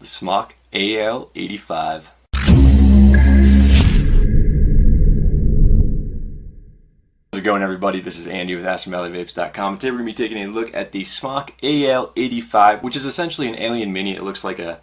smock AL85. How's it going, everybody? This is Andy with ASIAVAPE.IR. Today we're going to be taking a look at the smock AL85, which is essentially an Alien Mini. It looks like a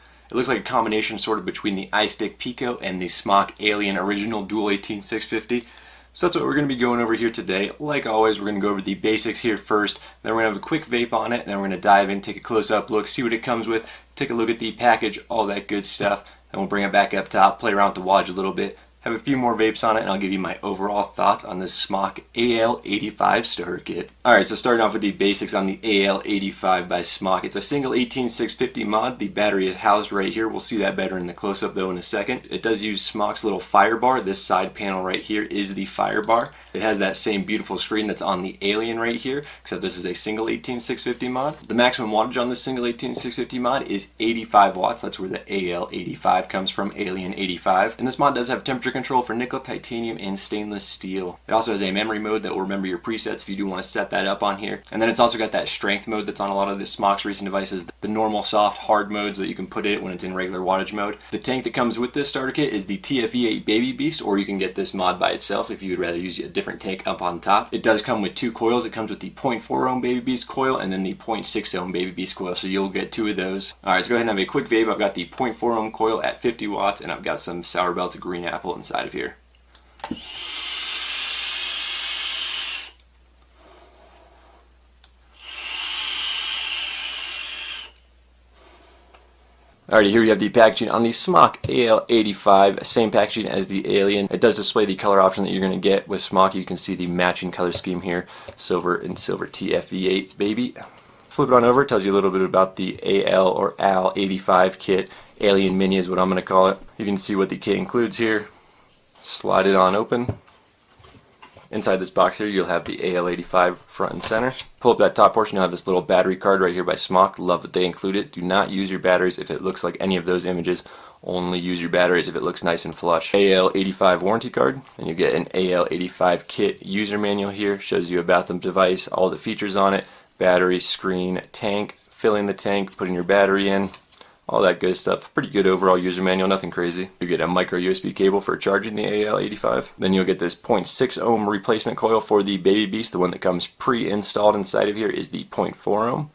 combination sort of between the iStick Pico and the smock Alien Original Dual 18650. So that's what we're going to be going over here today. Like always, we're going to go over the basics here first, then we're going to have a quick vape on it, and then we're going to dive in, take a close-up look, see what it comes with, take a look at the package, all that good stuff, and we'll bring it back up top, play around with the watch a little bit, have a few more vapes on it, and I'll give you my overall thoughts on this smock AL85 starter kit. Alright, so starting off with the basics on the AL85 by Smock. It's a single 18650 mod. The battery is housed right here. We'll see that better in the close-up though in a second. It does use Smock's little fire bar. This side panel right here is the fire bar. It has that same beautiful screen that's on the Alien right here, except this is a single 18650 mod. The maximum wattage on this single 18650 mod is 85 watts. That's where the AL85 comes from, Alien 85. And this mod does have temperature control for nickel, titanium, and stainless steel. It also has a memory mode that will remember your presets if you do want to set that up on here. And then it's also got that strength mode that's on a lot of the Smock's recent devices, the normal, soft, hard modes that you can put it when it's in regular wattage mode. The tank that comes with this starter kit is the TFE8 Baby Beast, or you can get this mod by itself if you would rather use a different tank up on top. It does come with two coils. It comes with the 0.4 ohm Baby Beast coil and then the 0.6 ohm Baby Beast coil, so you'll get two of those. Alright, let's go ahead and have a quick vape. I've got the 0.4 ohm coil at 50 watts, and I've got some Sour Belted Green Apple inside of here. Alrighty, here we have the packaging on the Smock AL85, same packaging as the Alien. It does display the color option that you're going to get with Smock. You can see the matching color scheme here, silver and silver TFE8 baby. Flip it on over, it tells you a little bit about the AL or AL85 kit. Alien Mini is what I'm going to call it. You can see what the kit includes here. Slide it on open. Inside this box here, you'll have the AL85 front and center. Pull up that top portion, you'll have this little battery card right here by Smock. Love that they include it. Do not use your batteries if it looks like any of those images. Only use your batteries if it looks nice and flush. AL85 warranty card, and you get an AL85 kit user manual here. Shows you about the device, all the features on it, battery, screen, tank, filling the tank, putting your battery in, all that good stuff. Pretty good overall user manual, nothing crazy. You get a micro USB cable for charging the AL85. Then you'll get this 0.6 ohm replacement coil for the Baby Beast. The one that comes pre-installed inside of here is the 0.4 ohm.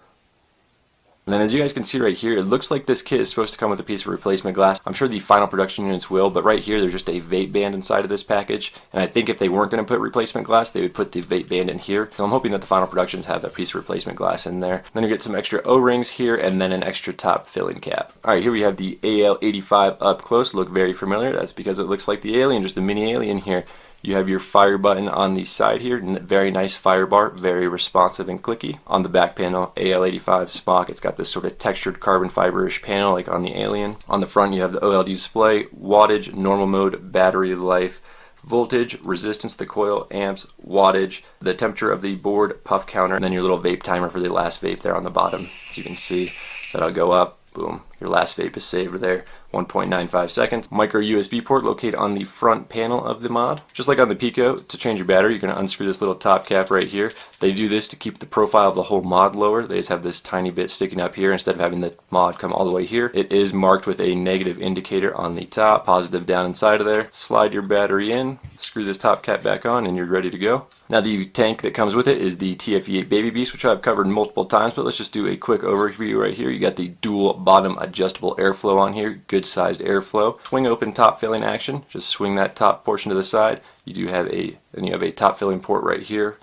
And then as you guys can see right here, it looks like this kit is supposed to come with a piece of replacement glass. I'm sure the final production units will, but right here there's just a vape band inside of this package. And I think if they weren't going to put replacement glass, they would put the vape band in here. So I'm hoping that the final productions have that piece of replacement glass in there. Then you get some extra O-rings here and then an extra top filling cap. Alright, here we have the AL85 up close. Look very familiar. That's because it looks like the Alien, just a mini Alien here. You have your fire button on the side here, very nice fire bar, very responsive and clicky. On the back panel, AL85 Smock, it's got this sort of textured carbon fiber-ish panel like on the Alien. On the front you have the OLED display, wattage, normal mode, battery life, voltage, resistance to the coil, amps, wattage, the temperature of the board, puff counter, and then your little vape timer for the last vape there on the bottom. As you can see, that'll go up. Boom, your last vape is saved there, 1.95 seconds. Micro USB port located on the front panel of the mod. Just like on the Pico, to change your battery, you're going to unscrew this little top cap right here. They do this to keep the profile of the whole mod lower. They just have this tiny bit sticking up here instead of having the mod come all the way here. It is marked with a negative indicator on the top, positive down inside of there. Slide your battery in, screw this top cap back on, and you're ready to go. Now the tank that comes with it is the TFE8 Baby Beast, which I've covered multiple times, but let's just do a quick overview right here. You got the dual bottom adjustable airflow on here, good sized airflow. Swing open top filling action, just swing that top portion to the side. You have a top filling port right here.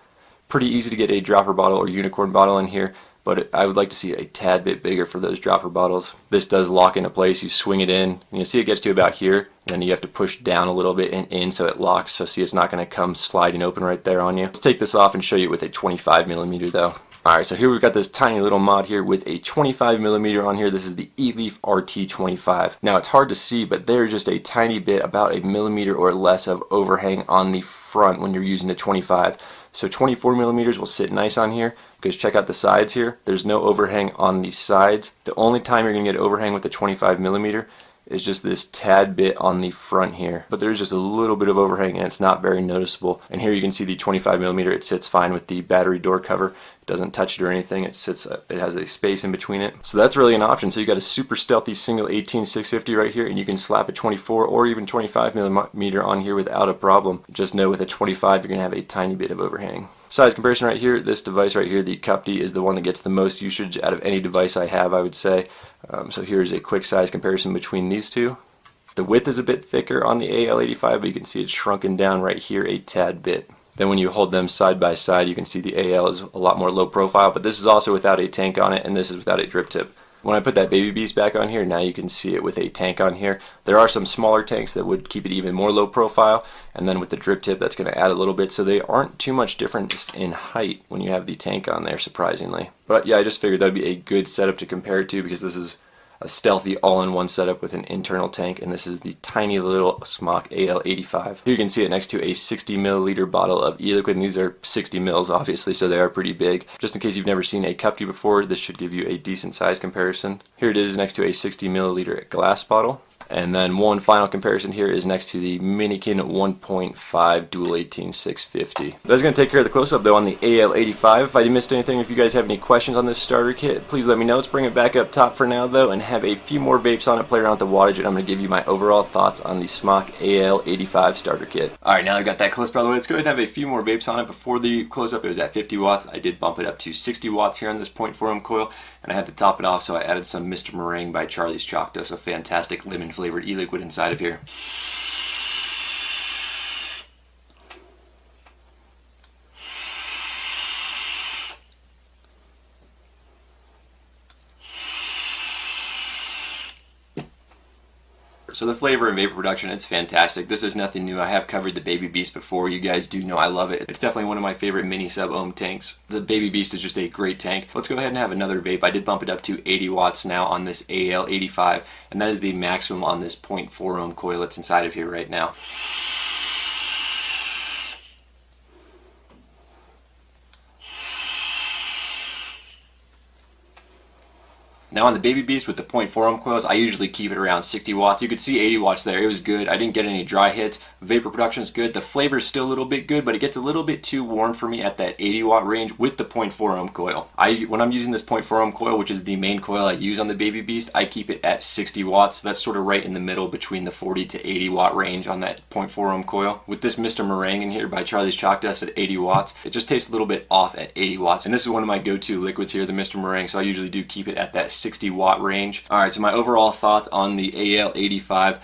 Pretty easy to get a dropper bottle or unicorn bottle in here, but I would like to see it a tad bit bigger for those dropper bottles. This does lock into place. You swing it in, and you see it gets to about here, and then you have to push down a little bit and in so it locks. So see, it's not going to come sliding open right there on you. Let's take this off and show you with a 25mm though. Alright, so here we've got this tiny little mod here with a 25mm on here. This is the eLeaf RT25. Now it's hard to see, but there's just a tiny bit, about a millimeter or less of overhang on the front when you're using the 25. So 24mm will sit nice on here, because check out the sides here. There's no overhang on the sides. The only time you're going to get overhang with the 25mm is just this tad bit on the front here, but there's just a little bit of overhang and it's not very noticeable. And here you can see the 25mm, it sits fine with the battery door cover. It doesn't touch it or anything. It has a space in between it. So that's really an option. So you got a super stealthy single 18650 right here, and you can slap a 24 or even 25mm on here without a problem. Just know with a 25 you're gonna have a tiny bit of overhang. Size comparison right here, this device right here, the Cup D, is the one that gets the most usage out of any device I have, I would say. So here's a quick size comparison between these two. The width is a bit thicker on the AL85, but you can see it's shrunken down right here a tad bit. Then when you hold them side by side, you can see the AL is a lot more low profile, but this is also without a tank on it, and this is without a drip tip. When I put that Baby Beast back on here, now you can see it with a tank on here. There are some smaller tanks that would keep it even more low profile, and then with the drip tip that's going to add a little bit, so they aren't too much different in height when you have the tank on there, surprisingly. But yeah, I just figured that would be a good setup to compare it to, because this is a stealthy all-in-one setup with an internal tank, and this is the tiny little SMOK AL85. Here you can see it next to a 60ml bottle of e-liquid, and these are 60 mils obviously, so they are pretty big. Just in case you've never seen a Cup D before, this should give you a decent size comparison. Here it is next to a 60ml glass bottle. And then one final comparison here is next to the Minikin 1.5 Dual 18650. That's going to take care of the close-up though on the AL85. If I missed anything, if you guys have any questions on this starter kit, please let me know. Let's bring it back up top for now though and have a few more vapes on it, play around with the wattage, and I'm going to give you my overall thoughts on the SMOK AL85 starter kit. Alright, now I've got that close-up out of the way, let's go ahead and have a few more vapes on it. Before the close-up it was at 50 watts. I did bump it up to 60 watts here on this 0.4 ohm coil, and I had to top it off, so I added some Mr. Meringue by Charlie's Chalk Dust, a fantastic lemon flavored e-liquid inside of here. So the flavor and vapor production, it's fantastic. This is nothing new. I have covered the Baby Beast before. You guys do know I love it. It's definitely one of my favorite mini sub-ohm tanks. The Baby Beast is just a great tank. Let's go ahead and have another vape. I did bump it up to 80 watts now on this AL85, and that is the maximum on this 0.4 ohm coil that's inside of here right now. Now on the Baby Beast with the 0.4 ohm coils, I usually keep it around 60 watts. You could see 80 watts there. It was good. I didn't get any dry hits. Vapor production is good. The flavor is still a little bit good, but it gets a little bit too warm for me at that 80 watt range with the 0.4 ohm coil. When I'm using this 0.4 ohm coil, which is the main coil I use on the Baby Beast, I keep it at 60 watts. So that's sort of right in the middle between the 40 to 80 watt range on that 0.4 ohm coil. With this Mr. Meringue in here by Charlie's Chalk Dust at 80 watts, it just tastes a little bit off at 80 watts. And this is one of my go-to liquids here, the Mr. Meringue, so I usually do keep it at that 60 watt range. Alright, so my overall thoughts on the AL85,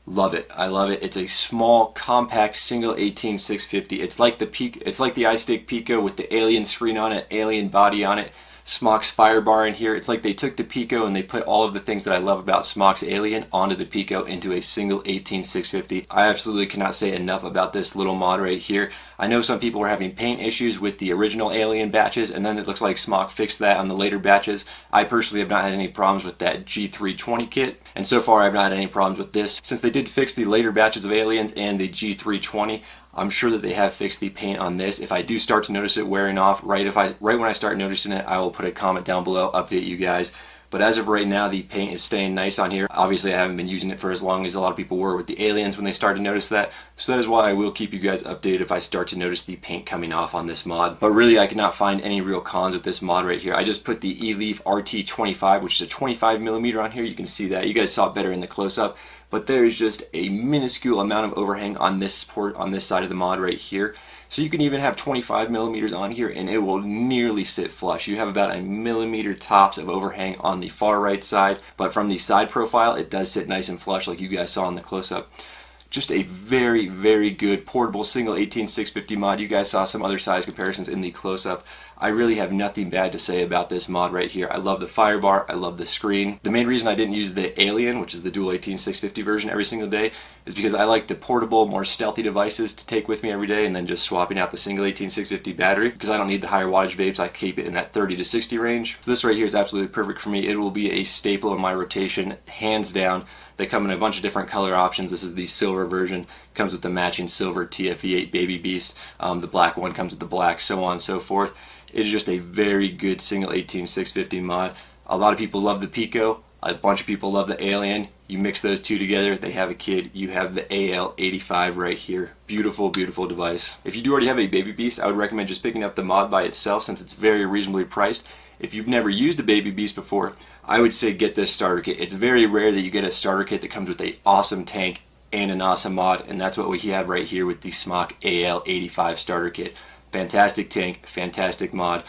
love it. I love it. It's a small, compact, single 18650. It's like the iStick Pico with the alien screen on it, alien body on it. SMOK's fire bar in here. It's like they took the Pico and they put all of the things that I love about SMOK's Alien onto the Pico into a single 18650. I absolutely cannot say enough about this little mod right here. I know some people were having paint issues with the original Alien batches, and then it looks like SMOK fixed that on the later batches. I personally have not had any problems with that G320 kit, and so far I've not had any problems with this. Since they did fix the later batches of Aliens and the G320, I'm sure that they have fixed the paint on this. If I do start to notice it wearing off, right when I start noticing it, I will put a comment down below, update you guys. But as of right now, the paint is staying nice on here. Obviously, I haven't been using it for as long as a lot of people were with the Aliens when they started to notice that. So that is why I will keep you guys updated if I start to notice the paint coming off on this mod. But really, I cannot find any real cons with this mod right here. I just put the eLeaf RT25, which is a 25mm on here. You can see that. You guys saw it better in the close-up. But there is just a minuscule amount of overhang on this port, on this side of the mod right here. So you can even have 25mm on here and it will nearly sit flush. You have about a millimeter tops of overhang on the far right side, but from the side profile it does sit nice and flush like you guys saw in the close-up. Just a very, very good portable single 18650 mod. You guys saw some other size comparisons in the close-up. I really have nothing bad to say about this mod right here. I love the fire bar, I love the screen. The main reason I didn't use the Alien, which is the dual 18650 version every single day, is because I like the portable, more stealthy devices to take with me every day and then just swapping out the single 18650 battery. Because I don't need the higher wattage vapes, I keep it in that 30 to 60 range. So this right here is absolutely perfect for me. It will be a staple in my rotation, hands down. They come in a bunch of different color options. This is the silver version. Comes with the matching silver TFE8 Baby Beast. The black one comes with the black, so on and so forth. It is just a very good single 18650 mod. A lot of people love the Pico. A bunch of people love the Alien. You mix those two together, they have a kid. You have the AL85 right here. Beautiful, beautiful device. If you do already have a Baby Beast, I would recommend just picking up the mod by itself since it's very reasonably priced. If you've never used a Baby Beast before, I would say get this starter kit. It's very rare that you get a starter kit that comes with an awesome tank and an awesome mod, and that's what we have right here with the Smock AL85 starter kit. Fantastic tank, fantastic mod.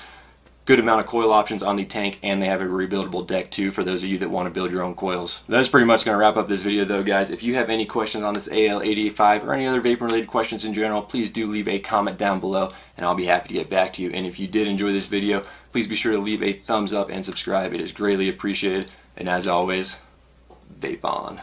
Good amount of coil options on the tank, and they have a rebuildable deck too for those of you that want to build your own coils. That's pretty much going to wrap up this video though, guys. If you have any questions on this AL85 or any other vaping related questions in general, please do leave a comment down below and I'll be happy to get back to you. And if you did enjoy this video, please be sure to leave a thumbs up and subscribe. It is greatly appreciated. And as always, vape on.